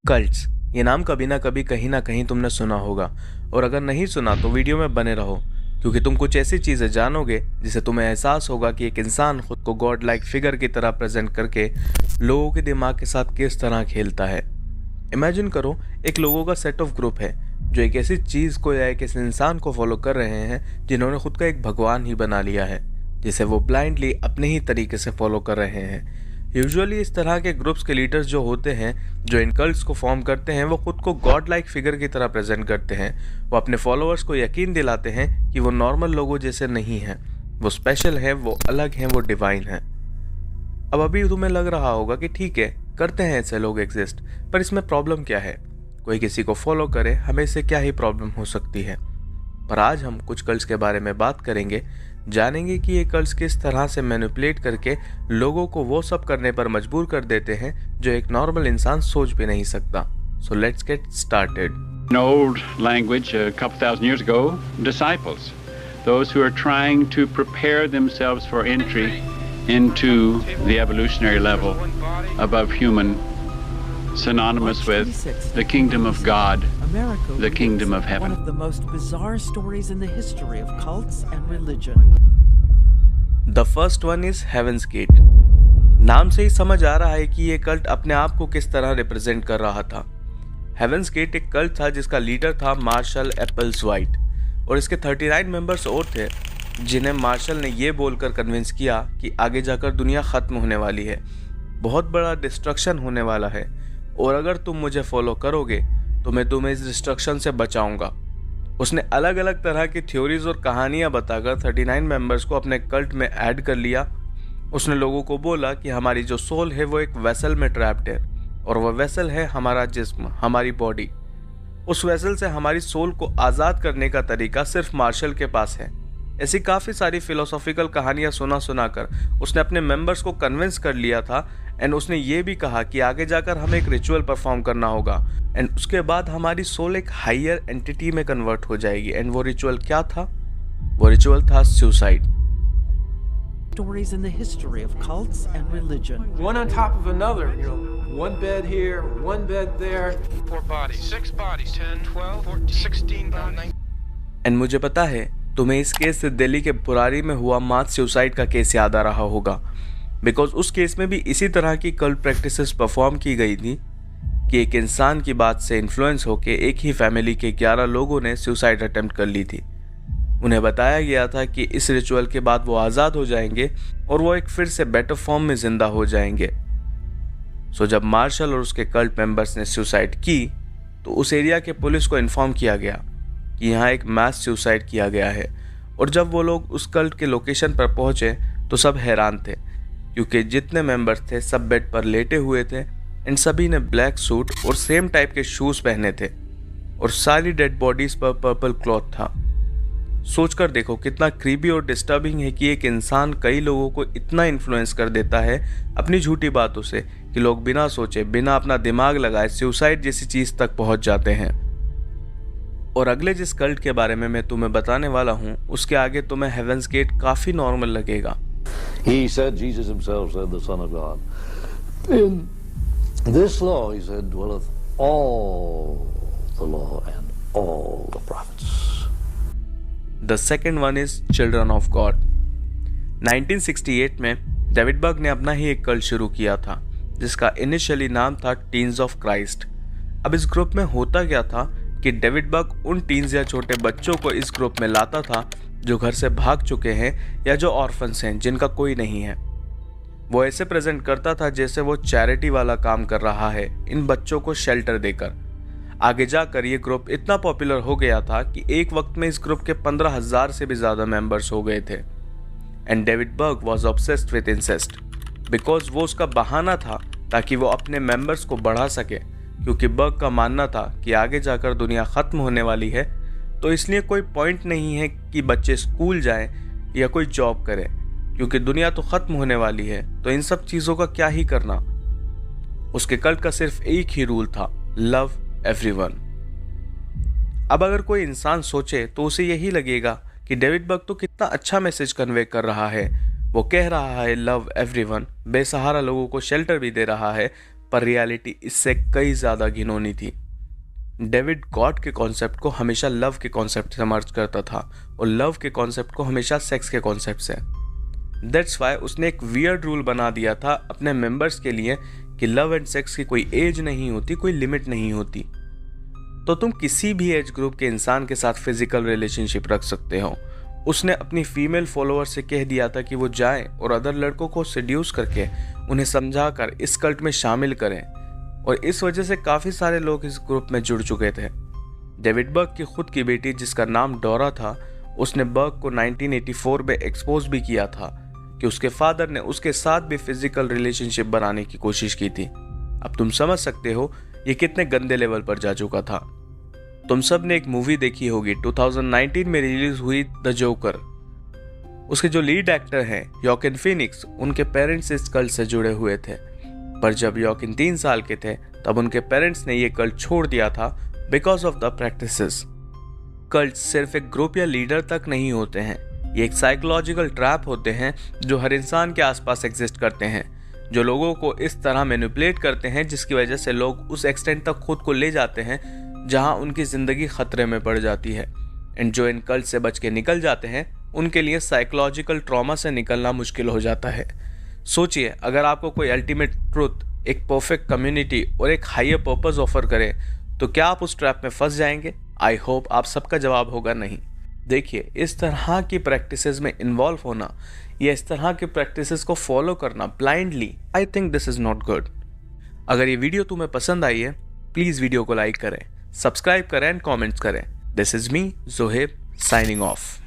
Cults, ये नाम कभी ना कहीं तुमने सुना होगा। और अगर नहीं सुना तो वीडियो में बने रहो, क्योंकि तुम कुछ ऐसी चीज़ें जानोगे जिससे तुम्हें एहसास होगा कि एक इंसान खुद को गॉड लाइक फिगर की तरह प्रेजेंट करके लोगों के दिमाग के साथ किस तरह खेलता है। इमेजिन करो, एक लोगों का सेट ऑफ ग्रुप है जो एक ऐसी चीज़ को या एक ऐसे इंसान को फॉलो कर रहे हैं जिन्होंने खुद का एक भगवान ही बना लिया है, जिसे वो ब्लाइंडली अपने ही तरीके से फॉलो कर रहे हैं। यूजुअली इस तरह के ग्रुप्स के लीडर्स जो होते हैं, जो इन कल्ट्स को फॉर्म करते हैं, वो खुद को गॉड लाइक फिगर की तरह प्रेजेंट करते हैं। वो अपने फॉलोअर्स को यकीन दिलाते हैं कि वो नॉर्मल लोगों जैसे नहीं हैं, वो स्पेशल हैं, वो अलग हैं, वो डिवाइन हैं। अब अभी तुम्हें लग रहा होगा कि ठीक है, करते हैं ऐसे लोग एग्जिस्ट, पर इसमें प्रॉब्लम क्या है? कोई किसी को फॉलो करे, हमें इससे क्या ही प्रॉब्लम हो सकती है? पर आज हम कुछ कल्ट्स के बारे में बात करेंगे, जानेंगे कि ये कल्ट्स किस तरह से मैनिपुलेट करके लोगों को वो सब करने पर मजबूर कर देते हैं जो एक नॉर्मल इंसान सोच भी नहीं सकता। So let's get started. In old language, a couple thousand years ago, disciples, those who are trying to prepare themselves for entry into the evolutionary level above human, synonymous with the kingdom of God, the kingdom of heaven. One of the most bizarre stories in the history of cults and religion. The first one is Heaven's Gate। नाम से ही समझ आ रहा है कि ये cult अपने आप को किस तरह रिप्रेजेंट कर रहा था। हेवेंस गेट एक कल्ट था जिसका लीडर था मार्शल एप्पल्सवाइट, और इसके 39 मेंबर्स और थे जिन्हें मार्शल ने ये बोलकर कन्विंस किया कि आगे जाकर दुनिया ख़त्म होने वाली है, बहुत बड़ा डिस्ट्रक्शन होने वाला है, और अगर तुम मुझे फॉलो करोगे तो मैं तुम्हें इस डिस्ट्रक्शन से बचाऊंगा। उसने अलग अलग तरह की थ्योरीज और कहानियां बताकर 39 मेंबर्स को अपने कल्ट में ऐड कर लिया। उसने लोगों को बोला कि हमारी जो सोल है वो एक वेसल में ट्रैप्ड है, और वह वेसल है हमारा जिस्म, हमारी बॉडी। उस वेसल से हमारी सोल को आज़ाद करने का तरीका सिर्फ मार्शल के पास है। ऐसी काफ़ी सारी फिलोसॉफिकल कहानियां सुनाकर उसने अपने मेंबर्स को कन्विंस कर लिया था। एंड उसने ये भी कहा कि आगे जाकर हमें एक रिचुअल परफॉर्म करना होगा, एंड उसके बाद हमारी सोल एक हायर एंटिटी में कन्वर्ट हो जाएगी। एंड वो रिचुअल क्या था? वो रिचुअल था suicide. Stories in the history of cults and religion. One on top of another, one bed here, one bed there. 4 bodies, 6 bodies, 10, 12, 14, 16, 19. And मुझे पता है तुम्हें इस केस से दिल्ली के बुरारी में हुआ मास सुसाइड का केस याद आ रहा होगा, बिकॉज उस केस में भी इसी तरह की कल्ट प्रैक्टिसेस परफॉर्म की गई थी कि एक इंसान की बात से इन्फ्लुएंस होकर एक ही फैमिली के 11 लोगों ने सुसाइड अटेम्प्ट कर ली थी। उन्हें बताया गया था कि इस रिचुअल के बाद वो आज़ाद हो जाएंगे और वो एक फिर से बेटर फॉर्म में जिंदा हो जाएंगे। सो जब मार्शल और उसके कल्ट मेंबर्स ने सुसाइड की तो उस एरिया के पुलिस को इन्फॉर्म किया गया कि यहाँ एक मास सुसाइड किया गया है। और जब वो लोग उस कल्ट के लोकेशन पर पहुंचे तो सब हैरान थे, क्योंकि जितने मेंबर्स थे सब बेड पर लेटे हुए थे, एंड सभी ने ब्लैक सूट और सेम टाइप के शूज़ पहने थे, और सारी डेड बॉडीज पर पर्पल क्लॉथ था। सोचकर देखो कितना क्रीपी और डिस्टर्बिंग है कि एक इंसान कई लोगों को इतना इन्फ्लुएंस कर देता है अपनी झूठी बातों से कि लोग बिना सोचे, बिना अपना दिमाग लगाए सुसाइड जैसी चीज़ तक पहुंच जाते हैं। और अगले जिस कल्ट के बारे में मैं तुम्हें बताने वाला हूँ, उसके आगे तुम्हें हेवेंस गेट काफ़ी नॉर्मल लगेगा। He said, Jesus himself said, the Son of God, in this law, he said, dwelleth all the law and all the prophets. The second one is Children of God। 1968 में David बर्ग ने अपना ही एक cult शुरू किया था जिसका initially नाम था टीन्स ऑफ क्राइस्ट। अब इस ग्रुप में होता क्या था कि डेविड बर्ग उन टीन्स या छोटे बच्चों को इस ग्रुप में लाता था जो घर से भाग चुके हैं या जो ऑर्फन्स हैं, जिनका कोई नहीं है। वो ऐसे प्रेजेंट करता था जैसे वो चैरिटी वाला काम कर रहा है, इन बच्चों को शेल्टर देकर। आगे जाकर ये ग्रुप इतना पॉपुलर हो गया था कि एक वक्त में इस ग्रुप के 15,000 से भी ज़्यादा मेंबर्स हो गए थे। And David Berg was obsessed with incest, because वो उसका बहाना था ताकि वो अपने मेंबर्स को बढ़ा सके, क्योंकि बर्ग का मानना था कि आगे जाकर दुनिया ख़त्म होने वाली है, तो इसलिए कोई पॉइंट नहीं है कि बच्चे स्कूल जाएं या कोई जॉब करें, क्योंकि दुनिया तो ख़त्म होने वाली है, तो इन सब चीज़ों का क्या ही करना। उसके कल्ट का सिर्फ एक ही रूल था, लव एवरीवन। अब अगर कोई इंसान सोचे तो उसे यही लगेगा कि डेविड बर्ग तो कितना अच्छा मैसेज कन्वे कर रहा है। वो कह रहा है लव एवरीवन, बेसहारा लोगों को शेल्टर भी दे रहा है, पर रियलिटी इससे कई ज़्यादा घिनौनी थी। डेविड गॉड के कॉन्सेप्ट को हमेशा लव के कॉन्सेप्ट से मर्ज करता था और लव के कॉन्सेप्ट को हमेशा सेक्स के कॉन्सेप्ट से। दैट्स वाई उसने एक वियर्ड रूल बना दिया था अपने मेंबर्स के लिए कि लव एंड सेक्स की कोई एज नहीं होती, कोई लिमिट नहीं होती। तो तुम किसी भी एज ग्रुप के इंसान के साथ फिजिकल रिलेशनशिप रख सकते हो। उसने अपनी फीमेल फॉलोअर से कह दिया था कि वो जाएं और अदर लड़कों को सेड्यूस करके उन्हें समझाकर इस कल्ट में शामिल करें, और इस वजह से काफ़ी सारे लोग इस ग्रुप में जुड़ चुके थे। डेविड बर्ग की खुद की बेटी जिसका नाम डोरा था, उसने बर्ग को 1984 में एक्सपोज भी किया था कि उसके फादर ने उसके साथ भी फिजिकल रिलेशनशिप बनाने की कोशिश की थी। अब तुम समझ सकते हो ये कितने गंदे लेवल पर जा चुका था। तुम सब ने एक मूवी देखी होगी 2019 में रिलीज हुई द जोकर। उसके जो लीड एक्टर हैं योकिन फीनिक्स, उनके पेरेंट्स इस कल्ट से जुड़े हुए थे, पर जब योकिन 3 साल के थे तब उनके पेरेंट्स ने ये कल्ट छोड़ दिया था because of the practices. Cult सिर्फ एक ग्रुप या लीडर तक नहीं होते हैं, ये एक साइकोलॉजिकल ट्रैप होते हैं जो हर इंसान के आसपास एग्जिस्ट करते हैं, जो लोगों को इस तरह मैनिपुलेट करते हैं जिसकी वजह से लोग उस एक्सटेंट तक खुद को ले जाते हैं जहां उनकी जिंदगी खतरे में पड़ जाती है। एंड जो इन कल्ट से बच के निकल जाते हैं उनके लिए साइकोलॉजिकल ट्रॉमा से निकलना मुश्किल हो जाता है। सोचिए, अगर आपको कोई अल्टीमेट ट्रुथ, एक परफेक्ट कम्युनिटी और एक हायर पर्पस ऑफर करे तो क्या आप उस ट्रैप में फंस जाएंगे? आई होप आप सबका जवाब होगा नहीं। देखिए, इस तरह की प्रैक्टिसेस में इन्वॉल्व होना या इस तरह की प्रैक्टिसेस को फॉलो करना blindly, I think this is not good. अगर ये वीडियो तुम्हें पसंद आई है, प्लीज वीडियो को लाइक करें, सब्सक्राइब करें एंड कमेंट्स करें। This is me, Zoheb, signing off.